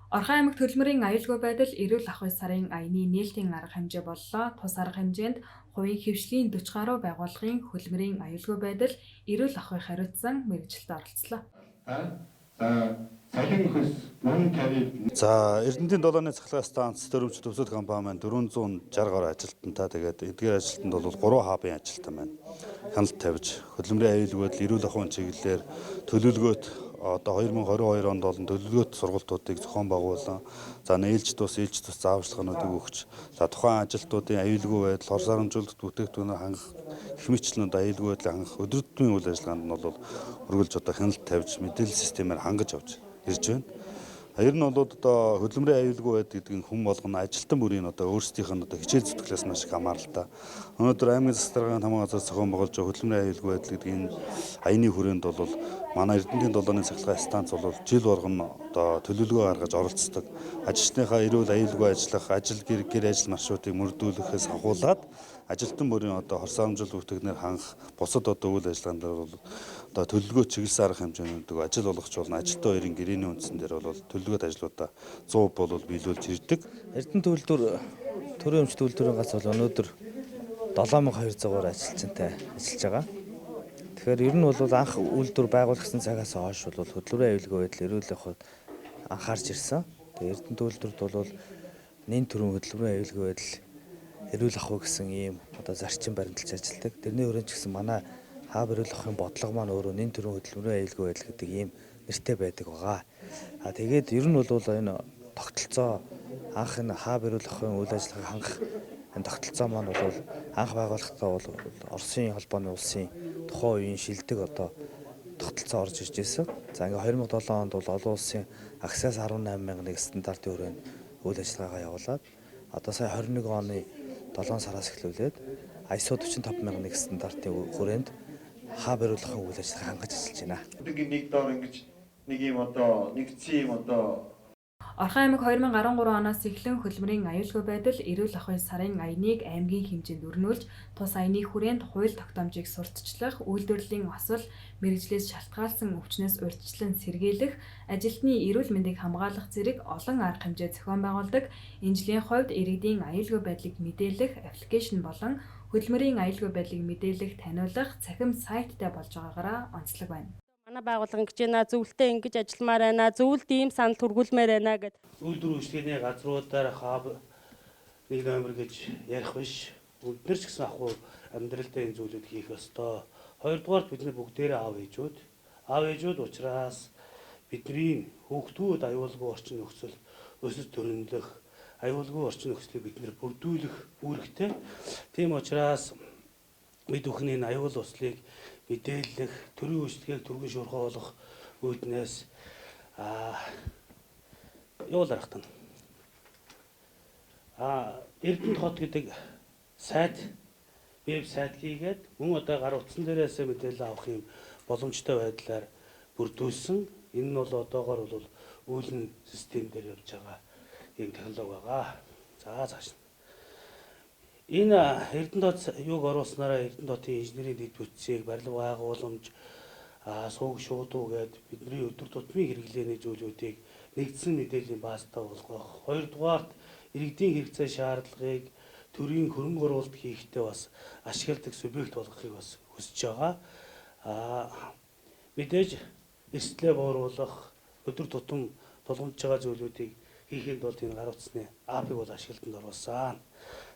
Орхон аймагт хөдөлмөрийн аюулгүй байдал эрүүл ахуй сарын аяны нээлтийн арга хэмжээ боллоо. Тус арга хэмжээнд хувийн хөвшлийн 40 гаруй байгууллагын хөдөлмөрийн аюулгүй байдал эрүүл ахуйг хариуцсан мэргэжилтэд оролцлоо. За Эрдэнэтийн долооны цахилгаан станц төрөмч төвсөл компани маань 460 гаруй ажилтнтай тэгээд эдгээр ажилтнанд бол 3 хабын ажилтан байна. Хяналт тавьж хөдөлмөрийн аюулгүй байдал эрүүл ахуйн чиглэлээр төлөвлөгөөт одоо 2022 онд болон төлөвлөгөөт сургалтуудыг зохион байгуулсан. За ээлж тус зааварчилгаануудыг өгч за тухайн ажилтнуудын аюулгүй байдал, хор сарамжуулалт бүтээгдэхүүнээ хангах гэх мэтлэн аюулгүй байдлыг хангах өдөр тутмын үйл ажиллагаанд нь бол үргэлж одоо хяналт тавьж мэдээлэл системээр хангаж авч ирж байна. Ер нь бол одоо хөдөлмөрийн аюулгүй байдал гэдэг нь хүн болгоно ажилтан бүрийн одоо өөрсдийнх нь одоо хичээл зүтгэлээс маш их хамааралтай. Өнөөдөр аймгийн засгийн хамгаалалт газраас зохион байгуулж байгаа хөдөлмөрийн аюулгүй байдал гэдэг энэ аяны хүрээнд бол манай Эрдэнэтийн долооны цахилгаан станц бол жил болгоно одоо төлөвлөгөө гаргаж оролцдог. Ажилчныхаа эрүүл аюулгүй ажиллах, ажил гэр ажил маршрутыг мөрдүүлэхээс ахуулаад ажилтан бүрийн одоо хор сарамжуулалт бүтээгдэхүүнээр хангах бусад одоо үйл ажиллагаанд бол одоо төлөвлөгөө чиглэсэн арга хэмжээнүүдийг ажил болгоч болно. Ажилтан хоёрын гэрээний үндсэн дээр бол төлөвлөгөөт ажлуудаа 100% болол биелүүлж ирдэг. Эрдэнэт үйлдвэр төрийн өмч үйлдвэрийн гац бол өнөөдөр 7200 гаруй ажилчинтай ажиллаж байгаа. Тэгэхээр ер нь бол анх үйлдвэр байгуулагдсан цагаас хойш бол хөдөлмөрийн аюулгүй байдал эрүүл ахуйд анхаарч ирсэн. Тэгээ Эрдэнэт үйлдвэрт бол нэн төрийн хөдөлмөрийн аюулгүй байдал эрүүл ахуй гэсэн ийм одоо зарчим баримталж ажилладаг. Тэрний өрөөнд ч гэсэн манай хаб эрүүл ахуйн бодлого маань өөрөө нэн төрийн хөдөлмөрийн аюулгүй байдал гэдэг ийм нэртэй байдаг байгаа. Тэгээд ер нь бол энэ тогтолцоо анх энэ хаб эрүүл ахуйн үйл ажиллагааг хангах энэ тогтолцоо маань бол анх байгуулахдаа бол Оросын холбооны улсын тухайн үеийн шилдэг одоо тогтолцоо орж ирж байсан. За ингээ 2007 онд бол олон улсын агсаас 18,000 стандартын хүрээнд үйл ажиллагаагаа явуулаад одоо сая 21 оны 7 сараас эхлүүлээд ISO 45001 стандартын хүрээнд хаб эрүүл ахуйн үйл ажиллагаа хангаж ажиллаж байна. Нэг доор ингэж нэг юм одоо нэгдсэн юм одоо Орхон аймаг 2013 оноос эхлэн хөдөлмөрийн аюулгүй байдал эрүүл ахуй сарын аяныг аймгийн хэмжээнд өрнүүлж тус аяны хүрээнд хууль тогтоомжийг сурталчлах, үйлдвэрлэлийн осол мэргэжлээс шалтгаалсан өвчнөөс урьдчилан сэргийлэх, ажилтны эрүүл мэндийг хамгаалах зэрэг олон арга хэмжээ зохион байгуулдаг. Энэ жилийн хувьд иргэдийн аюулгүй байдлыг мэдээлэх аппликейшн болон хөдөлмөрийн аюулгүй байдлыг мэдээлэх, таниулах цахим сайттай болж байгаагаараа онцлог байна. Манай байгууллага ингэж байна, зөвлөлтөө ингэж ажилламаар байна, зөвлөлт ийм санал түргүүлмээр байна гэд. Үйлдвэр үйлчлэгээний газруудаар хаб 1 номер гэж ярих биш. Бид нар ч гэсэн ахуй амьдралдаа энэ зүйлүүд хийх ёстой. Хоёрдугаарт бид нар бүгдээрээ аав ээжүүд учраас бидний хүүхдүүд аюулгүй орчин нөхцөл өсөж төрөлдөх, аюулгүй орчин нөхцөлийг бид нар бүрдүүлэх үүрэгтэй. Тийм учраас бид бүхний аюул услыг мэдээлэх, төрийн үйлчлэгийг түргэн шуурхай болох үүднээс явуулах тань. Эрдэнэт хот гэдэг сайт, веб сайт хийгээд мөн одоо гар утсан дээрээс мэдээлэл авах юм боломжтой байдлаар бүрдүүлсэн. Энэ нь бол одоогоор бол үүлэн систем дээр явж байгаа ийм технологи байгаа. За цааш. Энэ Эрдэнэт хот юуг оруулснараа Эрдэнэт хотын инженерийн дэд бүтцийг барилга байгууламж сууг шуудуу гээд бидний өдөр тутмын хэрэглээний зүйлүүдийг нэгдсэн мэдээллийн баазтай болгох. Хоёрдугаарт иргэдийн хэрэгцээ шаардлагыг төрийн хөрөнгө оруулалт хийхдээ бас ашигладаг субъект болгохыг бас хүсэж байгаа. Мэдээж эрсдлээ бууруулах, өдөр тутам тулгамдж байгаа зүйлүүдийг хийхэд бол энэ гар утасны апыг бол ашиглалтанд оруулсан.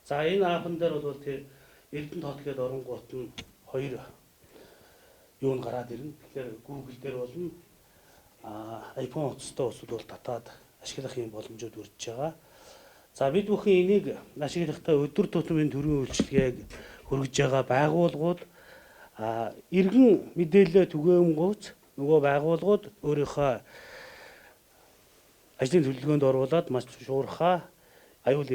За энэ апн дээр бол тэр Эрдэнэт хот гээд оронгуут нь хоёр юу н гараад ирнэ. Тэгэхээр Google дээр болно. iPhone утастай усуд бол татаад ашиглах юм боломжууд өрж байгаа. За бид бүхэн энийг ашиглахдаа өдөр тутмын төрийн үйлчилгээг хөргөж байгаа байгууллагууд иргэн мэдээлэл түгээнгүүц нөгөө байгууллагууд өөрийнхөө ажлын төлөвлөгөөнд оруулаад маш шуурхай аюул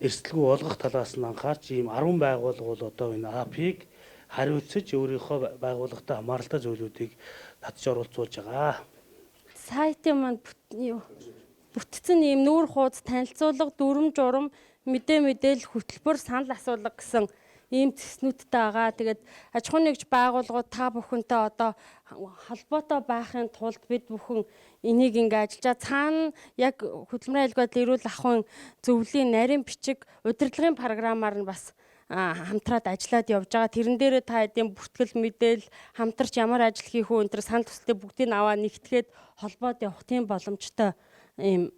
эрсдэлгүй болгох талаас нь анхаарч ийм 10 байгууллага бол одоо энэ апыг хариуцаж өөрийнхөө байгууллагатай хамааралтай зүйлүүдийг татж оролцуулж байгаа. Сайтын маань бүтцэн ийм нүүр хуудас танилцуулга, дүрм журам, мэдээлэл хөтөлбөр, санал асуулга гэсэн ийм зэснүүдтэй байгаа. Тэгээд аж ахуйн нэгж байгууллагууд та бүхэнтэй одоо холбоотой байхын тулд бид бүхэн энийг ингээ ажиллаж цаана яг хөдөлмөрийн аюулгүй байдлын эрүүл ахуйн зөвлөлийн нарийн бичиг удирдлагын програмаар нь бас хамтраад ажиллаад явж байгаа. Тэрэн дээрээ та хэдийн бүртгэл мэдээлэл хамтарч ямар ажил хийх үү энэ төр санал хүсэлтээ бүгдийг аваа нэгтгээд холбоод явах тийм боломжтой ийм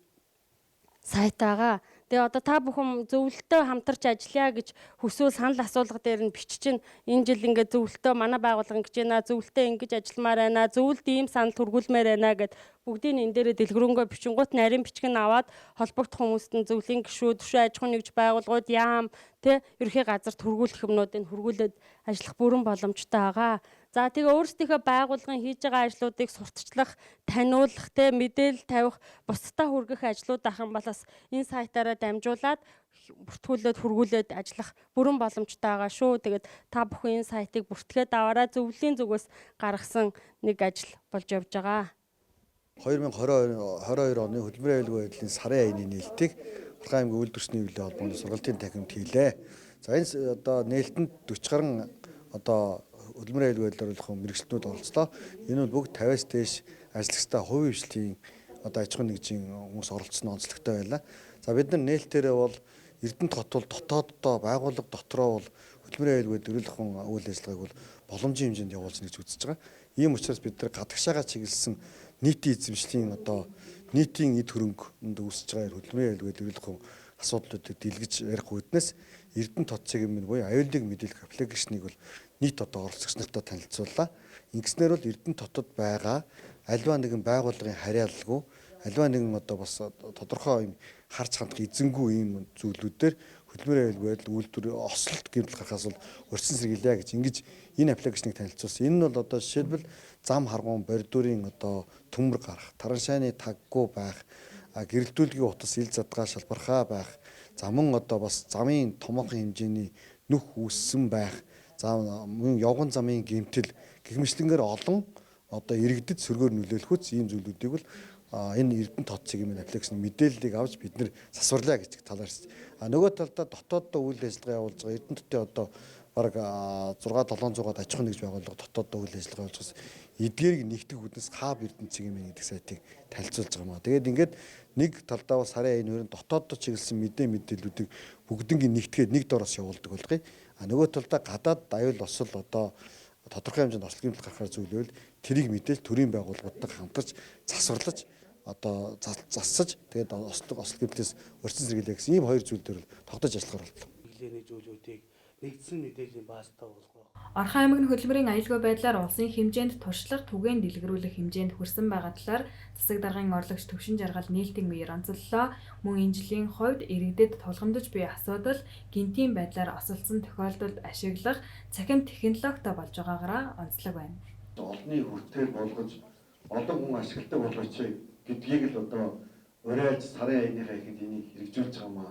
сайт байгаа. Тэгээ одоо та бүхэн зөвлөлтөө хамтарч ажиллая гэж хүсвэл санал асуулга дээр нь бичиж энэ жил ингээд зөвлөлтөө манай байгууллага ингэж байна. Зөвлөлтөө ингэж ажилламаар байна. Зөвлөлт ийм санал төргүүлмээр байна гэд бүгдийг энэ дээрээ дэлгэрэнгүй бичингуут нарийн бичиг нь аваад холбогдох хүмүүст нь зөвлөлийн гишүүд, төшөө аж ахуйн нэгж байгууллагууд яам ерхий газар төргүүлэх юмнуудыг хөргүүлээд ажиллах бүрэн боломжтой байгаа. За тэгээ өөрсдийнхөө байгууллагын хийж байгаа ажлуудыг сурталчлах, таниулах, мэдээлэл тавих, бусдад хүргэх ажлууд ахын балаас энэ сайтаараа дамжуулаад бүртгүүлээд хөргүүлээд ажиллах бүрэн боломжтой байгаа шүү. Тэгээд та бүхэн энэ сайтыг бүртгээд аваараа зөвлөлийн зүгээс гаргасан нэг ажил болж явж байгаа. 2022 оны хөдөлмөрийн аюулгүй байдлын сарын аяны нээлтийг Улаан аймгийн үйлдвэрчний хөвлийн холбооны сургалтын танхимд хийлээ. За энэ одоо нээлтэнд 40 гаруй одоо хөдөлмөрийн аюулгүй байдлаар болох мэрэгчлэнүүд оролцлоо. Энэ бол бүгд 50-аас дээш ажиллагчтай хувийн хвшлийн одоо аж ахуйн нэгжийн хүмүүс оролцсон онцлогтой байлаа. За бид нар нээлтээрээ бол Эрдэнэт хот бол дотооддоо байгууллага дотроо бол хөдөлмөрийн аюулгүй байдлын эрүүл ахуйн үйл ажиллагааг бол боломжийн хэмжээнд явуулж гэж үзэж байгаа. Ийм учраас бид нар гадагшаага чиглэсэн нийтийн эзэмшлийн одоо нийтийн эд хөрөнгөнд үүсэж байгаа хөдөлмөрийн аюулгүй байдлын эрүүл ахуйн асуудлуудыг дэлгэж ярих үүднээс Эрдэнэт хот цэгийн буюу аюулыг мэдээлэх аппликейшнийг бол нийт одоо оролцогч нартай танилцууллаа. Ингэснээр бол Эрдэнэт хотод байгаа альва нэгэн байгууллагын харьяалалгүй альва нэгэн одоо бас тодорхой юм харж хандах эзэнгүй ийм зүйлүүдээр хөдөлмөрийн аюулгүй байдал үйлдвэр ослолт гэмтэл гарахаас бол урьдчилан сэргийлье гэж ингэж энэ аппликейшнийг танилцуулсан. Энэ нь бол одоо жишээлбэл зам харгуун бордурын одоо төмөр гарах, тараншааны таггүй байх, гэрэлтүүлгийн утас ил задгаа шалбархаа байх, замун одоо бас замын томоохон хэмжээний нүх үүссэн байх, за мөн явган замын гэмтэл гэх мэтлэнгээр олон одоо иргэдэд сөргөөр нөлөөлөхөц ийм зүйлүүдийг бол энэ Эрдэнэт хот цэгийн аппликейшн мэдээллийг авч бид нэр засварлаа гэж талаарч. Нөгөө талдаа дотооддоо үйл ажиллагаа явуулж байгаа Эрдэнэттэй одоо бараг 6-700-аад аж ахуйн нэгж байгууллага дотооддоо үйл ажиллагаа явуулж байгаас эдгээрийг нэгтгэх үднэс хаа Эрдэнэт цэгийн гэдэг сайтыг танилцуулж байгаа маа. Тэгээд ингээд нэг талдаа бол сарын аяны өрөөнд дотооддоо чиглэсэн мэдээллүүдийг бүгднийг нэгтгээд нэг дороос явуулдаг болгоё. Нөгөө талдаа гадаад аюул осол одоо тодорхой хэмжээнд ослын гэмтэл гарахаар зүйлвэл тэрийг мэдээл төрийн байгууллагуудтай хамтарч засварлаж одоо зассаж тэгээд ослын гэмтлээс урьдчилан сэргийлэх гэсэн ийм хоёр зүйл дээр тогтож ажиллахаар боллоо. Нэглэний зүйлүүдийг нэгдсэн мэдээллийн баастай болгох. Орхон аймгийн хөдөлмөрийн аюулгүй байдлаар улсын хэмжээнд туршлага түгээн дэлгэрүүлэх хэмжээнд хүрсэн байгаа талаар засаг даргын орлогч Төвшин Жаргал нээлтийн үеэр онцоллоо. Мөн энэ жилийн хувьд иргэдэд тулгамдж буй асуудал гинтийн байдлаар осолцсон тохиолдолд ашиглах цахим технологитой болж байгаагаараа онцлог байна. Олонний хүртэл болгож олон хүн ашигладаг болгоч гэдгийг л одоо урайлж сарын аяныхаа ихэд энийг хэрэгжүүлж байгаа маа.